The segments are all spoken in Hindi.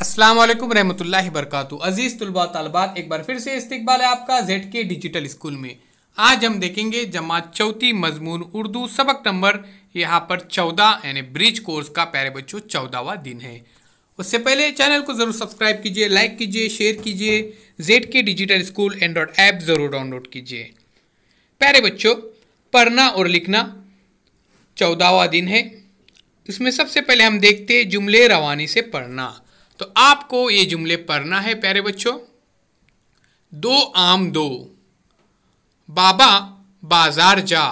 अस्सलाम वालेकुम रहमतुल्लाहि बरकातहू। अजीज तुलबा तालबात, एक बार फिर से इस्तकबाल है आपका ZK डिजिटल स्कूल में। आज हम देखेंगे जमात चौथी मजमून उर्दू सबक नंबर यहाँ पर 14 यानी ब्रिज कोर्स का प्यारे बच्चों 14वां दिन है। उससे पहले चैनल को ज़रूर सब्सक्राइब कीजिए, लाइक कीजिए, शेयर कीजिए। ZK digital school Android app ज़रूर डाउनलोड कीजिए। प्यारे बच्चों, पढ़ना और लिखना 14वां दिन है। इसमें सबसे पहले हम देखते हैं जुमले रवानी से पढ़ना। तो आपको ये जुमले पढ़ना है प्यारे बच्चों। दो आम दो, बाबा बाजार जा,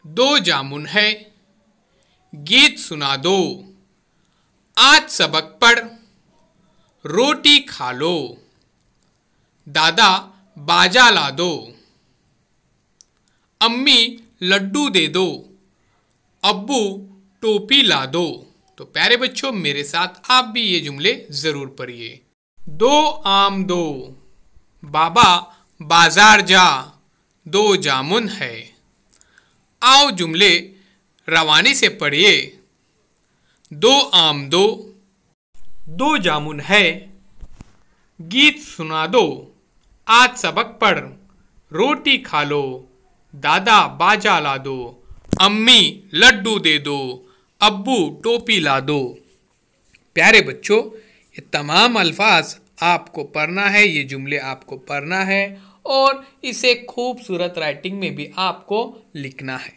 दो जामुन है, गीत सुना दो, आज सबक पढ़, रोटी खा लो, दादा बाजा ला दो, अम्मी लड्डू दे दो, अब्बू टोपी ला दो। तो प्यारे बच्चों, मेरे साथ आप भी ये जुमले जरूर पढ़िए। दो आम दो, बाबा बाजार जा, दो जामुन है। आओ जुमले रवानी से पढ़िए। दो आम दो, दो जामुन है, गीत सुना दो, आज सबक पढ़, रोटी खा लो, दादा बाजा ला दो, अम्मी लड्डू दे दो, अब्बू टोपी ला दो। प्यारे बच्चों, ये तमाम अल्फाज आपको पढ़ना है, ये जुमले आपको पढ़ना है और इसे खूबसूरत राइटिंग में भी आपको लिखना है।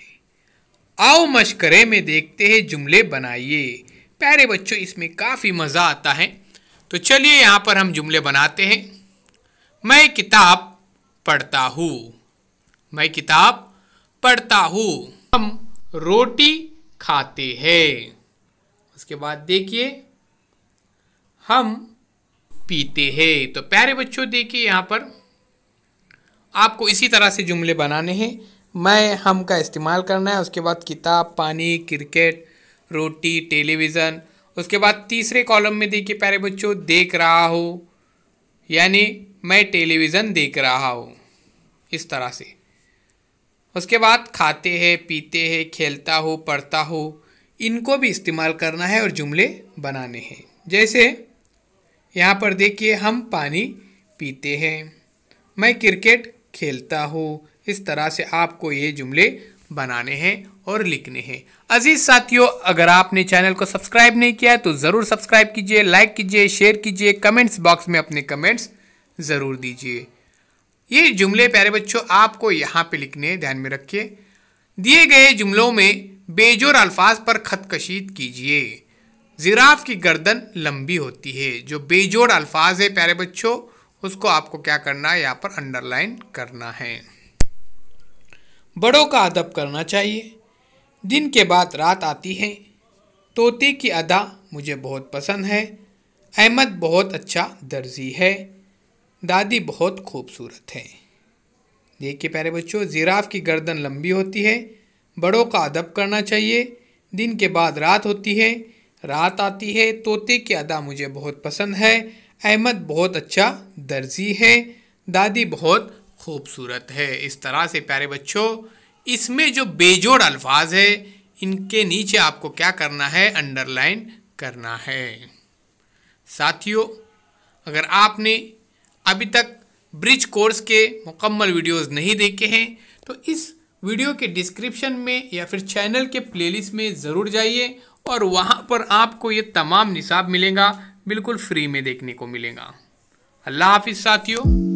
आओ मशकरे में देखते हैं, जुमले बनाइए। प्यारे बच्चों, इसमें काफ़ी मज़ा आता है। तो चलिए यहाँ पर हम जुमले बनाते हैं। मैं किताब पढ़ता हूँ, मैं किताब पढ़ता हूँ। हम रोटी खाते हैं। उसके बाद देखिए, हम पीते हैं। तो प्यारे बच्चों, देखिए यहाँ पर आपको इसी तरह से जुमले बनाने हैं। मैं हम का इस्तेमाल करना है। उसके बाद किताब, पानी, क्रिकेट, रोटी, टेलीविज़न। उसके बाद तीसरे कॉलम में देखिए प्यारे बच्चों, देख रहा हो, यानी मैं टेलीविज़न देख रहा हूँ, इस तरह से। उसके बाद खाते हैं, पीते हैं, खेलता हो, पढ़ता हो, इनको भी इस्तेमाल करना है और जुमले बनाने हैं। जैसे यहाँ पर देखिए, हम पानी पीते हैं, मैं क्रिकेट खेलता हूँ। इस तरह से आपको ये जुमले बनाने हैं और लिखने हैं। अजीज साथियों, अगर आपने चैनल को सब्सक्राइब नहीं किया है तो ज़रूर सब्सक्राइब कीजिए, लाइक कीजिए, शेयर कीजिए, कमेंट्स बॉक्स में अपने कमेंट्स ज़रूर दीजिए। ये जुमले प्यारे बच्चों आपको यहाँ पे लिखने हैं, ध्यान में रखिए। दिए गए जुमलों में बेजोड़ अल्फाज पर खत कशीद कीजिए। जिराफ की गर्दन लंबी होती है। जो बेजोड़ अल्फाज है प्यारे बच्चों, उसको आपको क्या करना है, यहाँ पर अंडरलाइन करना है। बड़ों का अदब करना चाहिए। दिन के बाद रात आती है। तोते की अदा मुझे बहुत पसंद है। अहमद बहुत अच्छा दर्जी है। दादी बहुत खूबसूरत है। देखिए प्यारे बच्चों, जिराफ की गर्दन लंबी होती है, बड़ों का अदब करना चाहिए, दिन के बाद रात होती है, रात आती है, तोते की अदा मुझे बहुत पसंद है, अहमद बहुत अच्छा दर्जी है, दादी बहुत खूबसूरत है। इस तरह से प्यारे बच्चों, इसमें जो बेजोड़ अल्फाज है, इनके नीचे आपको क्या करना है, अंडरलाइन करना है। साथियों, अगर आपने अभी तक ब्रिज कोर्स के मुकम्मल वीडियोस नहीं देखे हैं तो इस वीडियो के डिस्क्रिप्शन में या फिर चैनल के प्लेलिस्ट में ज़रूर जाइए और वहाँ पर आपको ये तमाम निसाब मिलेगा, बिल्कुल फ्री में देखने को मिलेगा। अल्लाह हाफिज़ साथियों।